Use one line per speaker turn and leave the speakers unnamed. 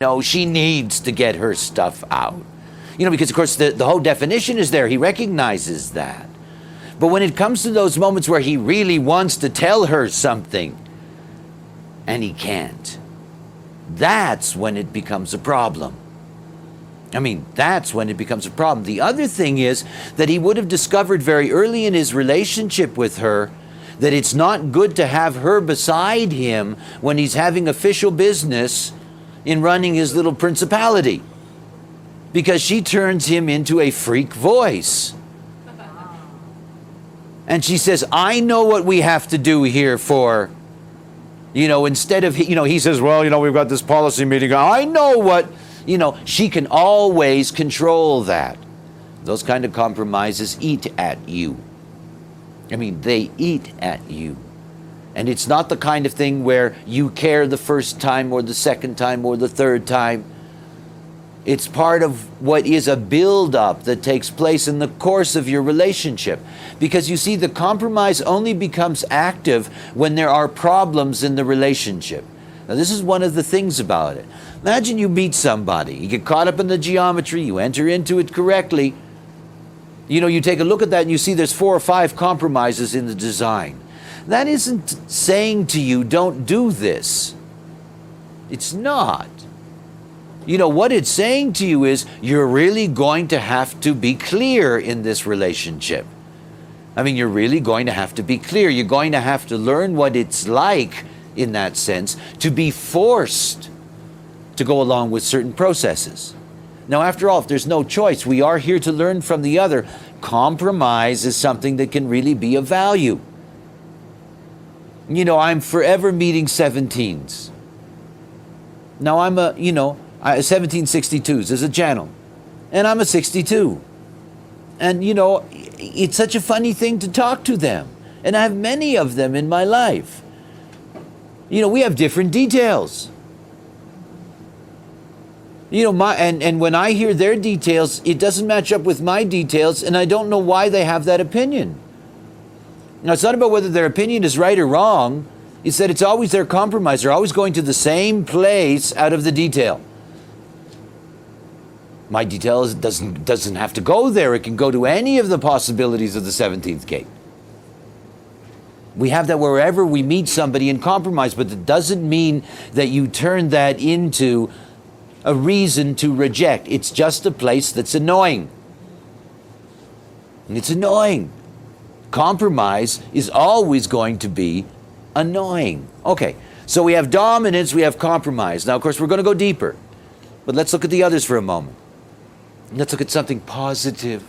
No, she needs to get her stuff out. Because of course the whole definition is there. He recognizes that. But when it comes to those moments where he really wants to tell her something and he can't, that's when it becomes a problem. That's when it becomes a problem. The other thing is that he would have discovered very early in his relationship with her that it's not good to have her beside him when he's having official business in running his little principality, because she turns him into a freak voice. And she says, I know what we have to do here for, instead of, he says, well, we've got this policy meeting. I know what, she can always control that. Those kind of compromises eat at you. They eat at you. And it's not the kind of thing where you care the first time or the second time or the third time. It's part of what is a build-up that takes place in the course of your relationship. Because you see, the compromise only becomes active when there are problems in the relationship. Now, this is one of the things about it. Imagine you meet somebody, you get caught up in the geometry, you enter into it correctly. You take a look at that and you see there's 4 or 5 compromises in the design. That isn't saying to you, don't do this. It's not. What it's saying to you is, you're really going to have to be clear in this relationship. You're really going to have to be clear. You're going to have to learn what it's like, in that sense, to be forced to go along with certain processes. Now, after all, if there's no choice, we are here to learn from the other. Compromise is something that can really be of value. I'm forever meeting 17s. Now, I'm 1762s as a channel. And I'm a 62. And, it's such a funny thing to talk to them. And I have many of them in my life. We have different details. And when I hear their details, it doesn't match up with my details, and I don't know why they have that opinion. Now, it's not about whether their opinion is right or wrong. It's that it's always their compromise. They're always going to the same place out of the detail. My detail doesn't have to go there. It can go to any of the possibilities of the 17th gate. We have that wherever we meet somebody in compromise, but it doesn't mean that you turn that into a reason to reject. It's just a place that's annoying. And it's annoying. Compromise is always going to be annoying. Okay, so we have dominance, we have compromise. Now, of course, we're going to go deeper. But let's look at the others for a moment. Let's look at something positive.